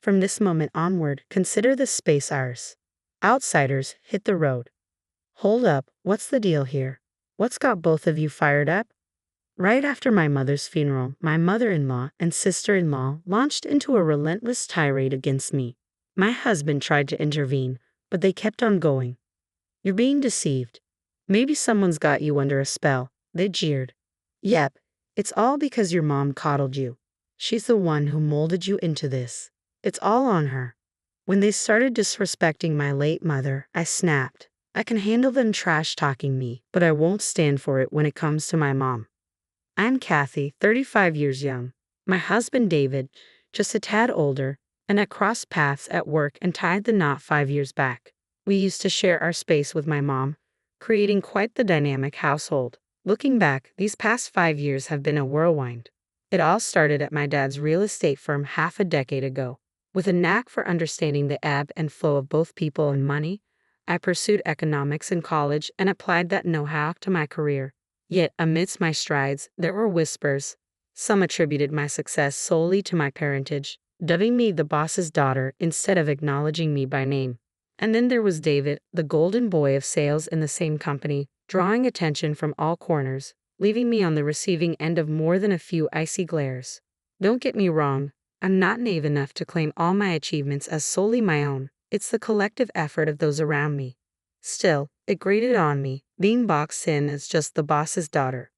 From this moment onward, consider this space ours. Outsiders, hit the road. Hold up, what's the deal here? What's got both of you fired up? Right after my mother's funeral, my mother-in-law and sister-in-law launched into a relentless tirade against me. My husband tried to intervene, but they kept on going. You're being deceived. Maybe someone's got you under a spell, they jeered. Yep, it's all because your mom coddled you. She's the one who molded you into this. It's all on her. When they started disrespecting my late mother, I snapped. I can handle them trash-talking me, but I won't stand for it when it comes to my mom. I'm Kathy, 35 years young. My husband David, just a tad older, and I crossed paths at work and tied the knot 5 years back. We used to share our space with my mom, creating quite the dynamic household. Looking back, these past 5 years have been a whirlwind. It all started at my dad's real estate firm half a decade ago. With a knack for understanding the ebb and flow of both people and money, I pursued economics in college and applied that know-how to my career. Yet, amidst my strides, there were whispers. Some attributed my success solely to my parentage, dubbing me the boss's daughter instead of acknowledging me by name. And then there was David, the golden boy of sales in the same company, drawing attention from all corners, leaving me on the receiving end of more than a few icy glares. Don't get me wrong, I'm not naive enough to claim all my achievements as solely my own. It's the collective effort of those around me. Still, it grated on me, being boxed in as just the boss's daughter.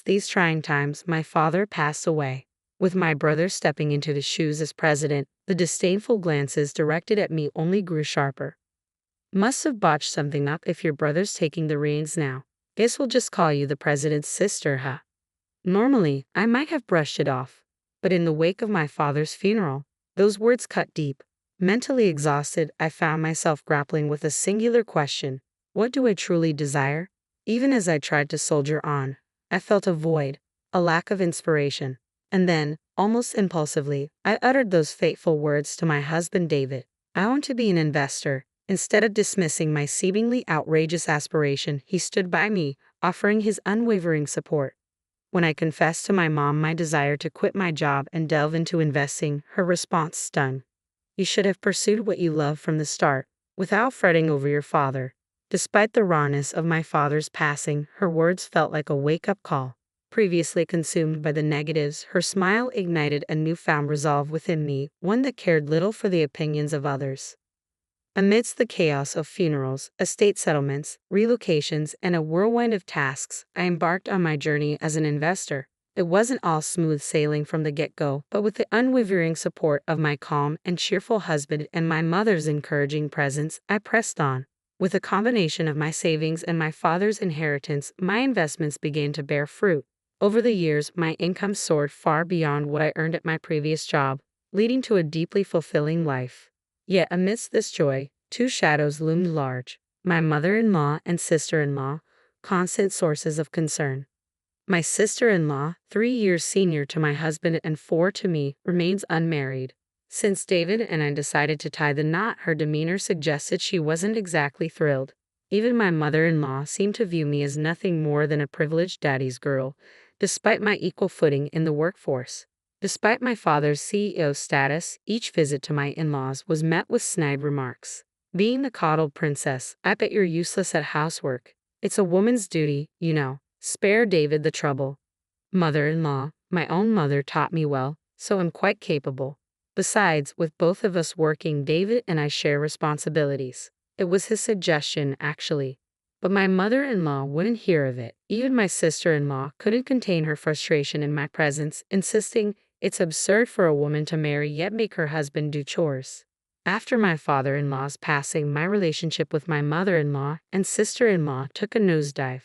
These trying times, my father passed away. With my brother stepping into the shoes as president, the disdainful glances directed at me only grew sharper. Must have botched something up if your brother's taking the reins now. Guess we'll just call you the president's sister, huh? Normally, I might have brushed it off, but in the wake of my father's funeral, those words cut deep. Mentally exhausted, I found myself grappling with a singular question. What do I truly desire? Even as I tried to soldier on, I felt a void, a lack of inspiration. And then, almost impulsively, I uttered those fateful words to my husband David. I want to be an investor. Instead of dismissing my seemingly outrageous aspiration, he stood by me, offering his unwavering support. When I confessed to my mom my desire to quit my job and delve into investing, her response stung. You should have pursued what you love from the start, without fretting over your father. Despite the rawness of my father's passing, her words felt like a wake-up call. Previously consumed by the negatives, her smile ignited a newfound resolve within me, one that cared little for the opinions of others. Amidst the chaos of funerals, estate settlements, relocations, and a whirlwind of tasks, I embarked on my journey as an investor. It wasn't all smooth sailing from the get-go, but with the unwavering support of my calm and cheerful husband and my mother's encouraging presence, I pressed on. With a combination of my savings and my father's inheritance, my investments began to bear fruit. Over the years, my income soared far beyond what I earned at my previous job, leading to a deeply fulfilling life. Yet amidst this joy, two shadows loomed large: my mother-in-law and sister-in-law, constant sources of concern. My sister-in-law, 3 years senior to my husband and 4 to me, remains unmarried. Since David and I decided to tie the knot, her demeanor suggested she wasn't exactly thrilled. Even my mother-in-law seemed to view me as nothing more than a privileged daddy's girl, despite my equal footing in the workforce. Despite my father's CEO status, each visit to my in-laws was met with snide remarks. Being the coddled princess, I bet you're useless at housework. It's a woman's duty, you know. Spare David the trouble. Mother-in-law, my own mother taught me well, so I'm quite capable. Besides, with both of us working, David and I share responsibilities. It was his suggestion, actually. But my mother-in-law wouldn't hear of it. Even my sister-in-law couldn't contain her frustration in my presence, insisting it's absurd for a woman to marry yet make her husband do chores. After my father-in-law's passing, my relationship with my mother-in-law and sister-in-law took a nosedive.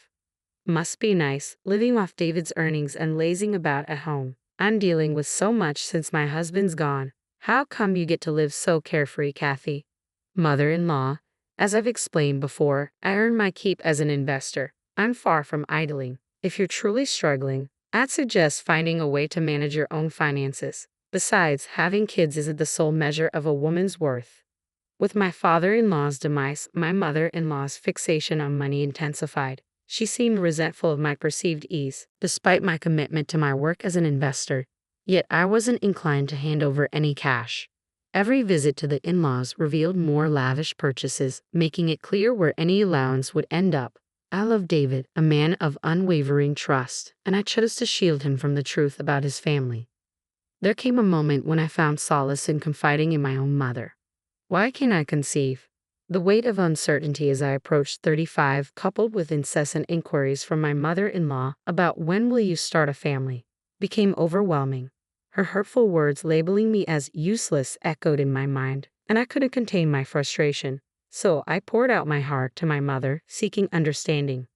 Must be nice, living off David's earnings and lazing about at home. I'm dealing with so much since my husband's gone. How come you get to live so carefree, Kathy? Mother-in-law, as I've explained before, I earn my keep as an investor. I'm far from idling. If you're truly struggling, I'd suggest finding a way to manage your own finances. Besides, having kids isn't the sole measure of a woman's worth. With my father-in-law's demise, my mother-in-law's fixation on money intensified. She seemed resentful of my perceived ease, despite my commitment to my work as an investor. Yet I wasn't inclined to hand over any cash. Every visit to the in-laws revealed more lavish purchases, making it clear where any allowance would end up. I love David, a man of unwavering trust, and I chose to shield him from the truth about his family. There came a moment when I found solace in confiding in my own mother. Why can't I conceive? The weight of uncertainty as I approached 35, coupled with incessant inquiries from my mother-in-law about when will you start a family, became overwhelming. Her hurtful words labeling me as useless echoed in my mind, and I couldn't contain my frustration. So I poured out my heart to my mother, seeking understanding.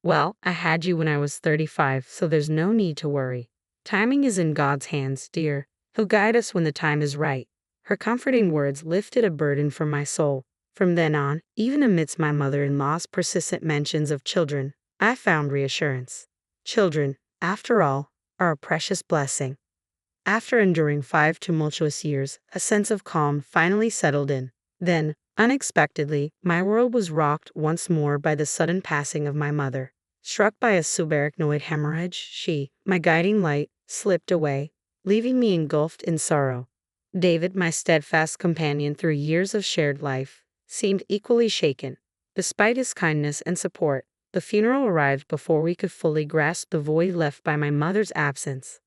Well, I had you when I was 35, so there's no need to worry. Timing is in God's hands, dear. He'll guide us when the time is right. Her comforting words lifted a burden from my soul. From then on, even amidst my mother-in-law's persistent mentions of children, I found reassurance. Children, after all, are a precious blessing. After enduring 5 tumultuous years, a sense of calm finally settled in. Then, unexpectedly, my world was rocked once more by the sudden passing of my mother. Struck by a subarachnoid hemorrhage, she, my guiding light, slipped away, leaving me engulfed in sorrow. David, my steadfast companion through years of shared life, seemed equally shaken. Despite his kindness and support, the funeral arrived before we could fully grasp the void left by my mother's absence.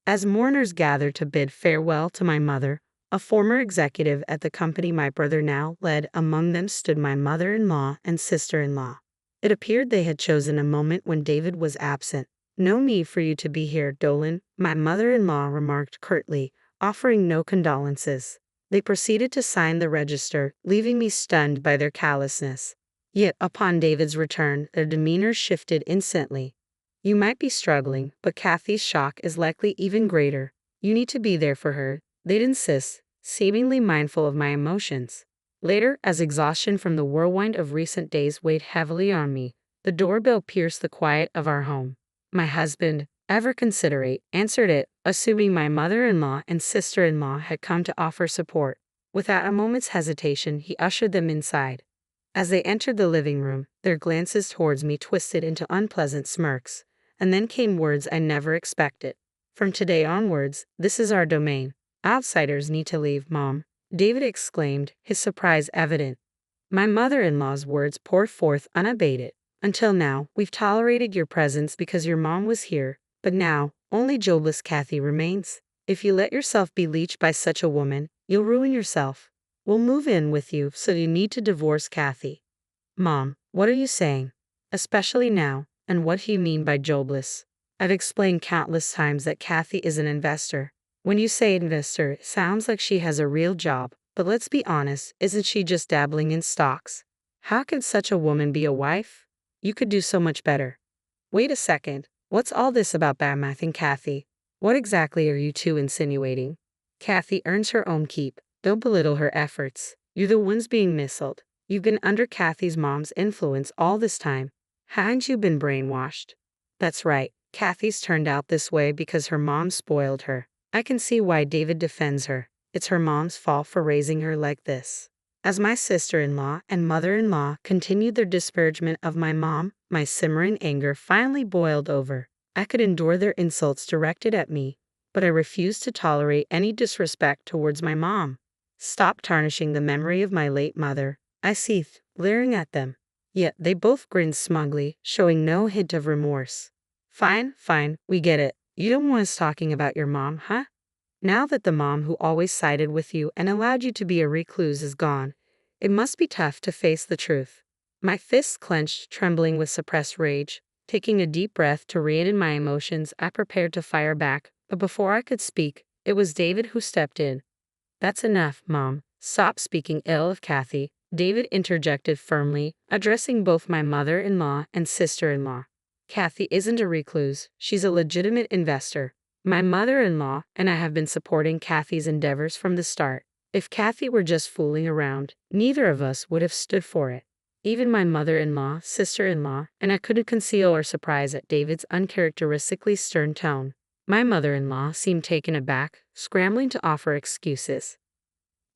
As mourners gathered to bid farewell to my mother, a former executive at the company my brother now led, among them stood my mother-in-law and sister-in-law. It appeared they had chosen a moment when David was absent. "No need for you to be here, Dolan," my mother-in-law remarked curtly, offering no condolences. They proceeded to sign the register, leaving me stunned by their callousness. Yet upon David's return, their demeanor shifted instantly. "You might be struggling, but Kathy's shock is likely even greater. You need to be there for her," they'd insist, seemingly mindful of my emotions. Later, as exhaustion from the whirlwind of recent days weighed heavily on me, the doorbell pierced the quiet of our home. My husband, ever considerate, answered it, assuming my mother-in-law and sister-in-law had come to offer support. Without a moment's hesitation, he ushered them inside. As they entered the living room, their glances towards me twisted into unpleasant smirks, and then came words I never expected. "From today onwards, this is our domain. Outsiders need to leave, Mom," David exclaimed, his surprise evident. My mother-in-law's words poured forth unabated. "Until now, we've tolerated your presence because your mom was here, but now, only jobless Kathy remains. If you let yourself be leached by such a woman, you'll ruin yourself. We'll move in with you, so you need to divorce Kathy." "Mom, what are you saying? Especially now, and what do you mean by jobless?" "I've explained countless times that Kathy is an investor. When you say investor, it sounds like she has a real job, but let's be honest, isn't she just dabbling in stocks? How could such a woman be a wife? You could do so much better." "Wait a second, what's all this about bad-mouthing Kathy? What exactly are you two insinuating?" "Kathy earns her own keep. Don't belittle her efforts. You're the ones being misled. You've been under Kathy's mom's influence all this time. Haven't you been brainwashed?" "That's right. Kathy's turned out this way because her mom spoiled her. I can see why David defends her. It's her mom's fault for raising her like this." As my sister-in-law and mother-in-law continued their disparagement of my mom, my simmering anger finally boiled over. I could endure their insults directed at me, but I refused to tolerate any disrespect towards my mom. "Stop tarnishing the memory of my late mother," I seethed, glaring at them. Yet they both grinned smugly, showing no hint of remorse. Fine, we get it. You don't want us talking about your mom, huh? Now that the mom who always sided with you and allowed you to be a recluse is gone, it must be tough to face the truth." My fists clenched, trembling with suppressed rage. Taking a deep breath to rein in my emotions, I prepared to fire back, but before I could speak, it was David who stepped in. "That's enough, Mom. Stop speaking ill of Kathy," David interjected firmly, addressing both my mother-in-law and sister-in-law. "Kathy isn't a recluse. She's a legitimate investor. My mother-in-law and I have been supporting Kathy's endeavors from the start. If Kathy were just fooling around, neither of us would have stood for it." Even my mother-in-law, sister-in-law, and I couldn't conceal our surprise at David's uncharacteristically stern tone. My mother-in-law seemed taken aback, scrambling to offer excuses.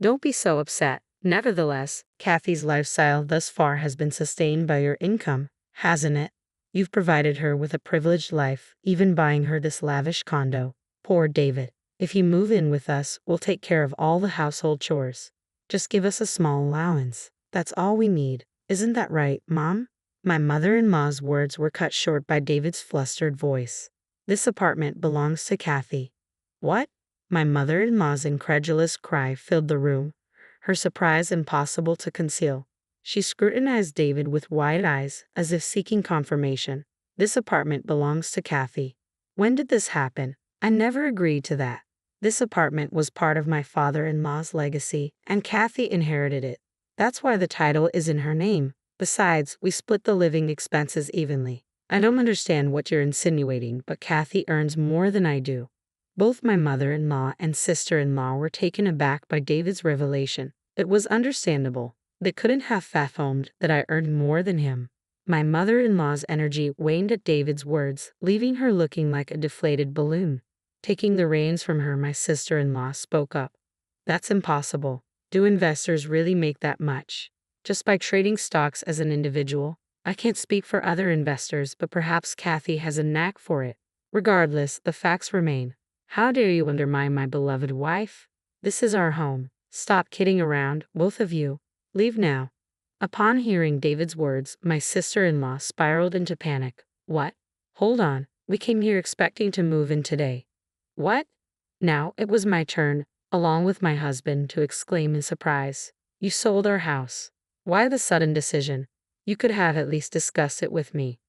"Don't be so upset. Nevertheless, Kathy's lifestyle thus far has been sustained by your income, hasn't it? You've provided her with a privileged life, even buying her this lavish condo." Poor David. If you move in with us, we'll take care of all the household chores. Just give us a small allowance. That's all we need. Isn't that right, Mom? My mother-in-law's words were cut short by David's flustered voice. This apartment belongs to Kathy. What? My mother-in-law's incredulous cry filled the room, her surprise impossible to conceal. She scrutinized David with wide eyes, as if seeking confirmation. This apartment belongs to Kathy. When did this happen? I never agreed to that. This apartment was part of my father-in-law's legacy, and Kathy inherited it. That's why the title is in her name. Besides, we split the living expenses evenly. I don't understand what you're insinuating, but Kathy earns more than I do. Both my mother-in-law and sister-in-law were taken aback by David's revelation. It was understandable. They couldn't have fathomed that I earned more than him. My mother-in-law's energy waned at David's words, leaving her looking like a deflated balloon. Taking the reins from her, my sister-in-law spoke up. That's impossible. Do investors really make that much? Just by trading stocks as an individual? I can't speak for other investors, but perhaps Kathy has a knack for it. Regardless, the facts remain. How dare you undermine my beloved wife? This is our home. Stop kidding around, both of you. Leave now. Upon hearing David's words, my sister-in-law spiraled into panic. What? Hold on. We came here expecting to move in today. What? Now it was my turn, along with my husband, to exclaim in surprise. You sold our house. Why the sudden decision? You could have at least discussed it with me.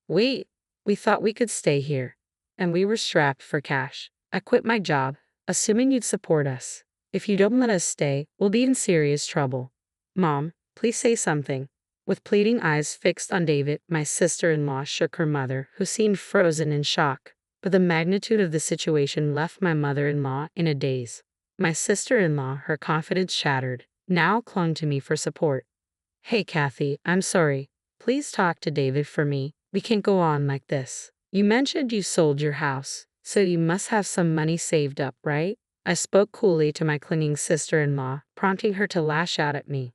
We thought we could stay here. And we were strapped for cash. I quit my job, assuming you'd support us. If you don't let us stay, we'll be in serious trouble. Mom, please say something. With pleading eyes fixed on David, my sister-in-law shook her mother, who seemed frozen in shock. But the magnitude of the situation left my mother-in-law in a daze. My sister-in-law, her confidence shattered, now clung to me for support. Hey, Kathy, I'm sorry. Please talk to David for me. We can't go on like this. You mentioned you sold your house, so you must have some money saved up, right? I spoke coolly to my clinging sister-in-law, prompting her to lash out at me.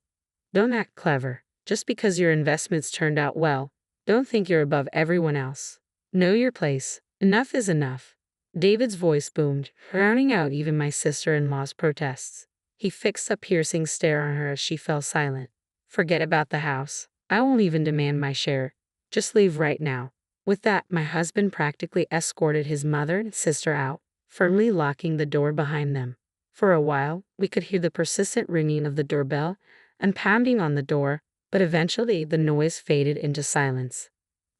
Don't act clever. Just because your investments turned out well, don't think you're above everyone else. Know your place. Enough is enough. David's voice boomed, drowning out even my sister-in-law's protests. He fixed a piercing stare on her as she fell silent. Forget about the house. I won't even demand my share. Just leave right now. With that, my husband practically escorted his mother and sister out, firmly locking the door behind them. For a while, we could hear the persistent ringing of the doorbell and pounding on the door, but eventually the noise faded into silence.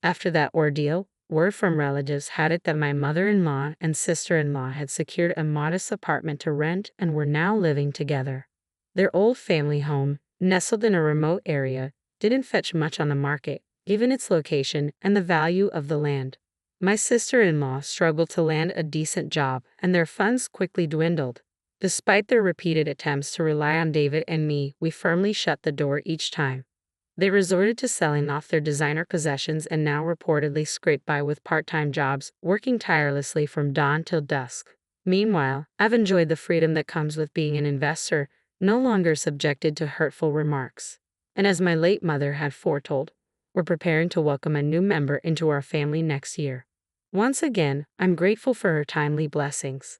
After that ordeal, word from relatives had it that my mother-in-law and sister-in-law had secured a modest apartment to rent and were now living together. Their old family home, nestled in a remote area, didn't fetch much on the market, given its location and the value of the land. My sister-in-law struggled to land a decent job, and their funds quickly dwindled. Despite their repeated attempts to rely on David and me, we firmly shut the door each time. They resorted to selling off their designer possessions and now reportedly scrape by with part-time jobs, working tirelessly from dawn till dusk. Meanwhile, I've enjoyed the freedom that comes with being an investor, no longer subjected to hurtful remarks. And as my late mother had foretold, we're preparing to welcome a new member into our family next year. Once again, I'm grateful for her timely blessings.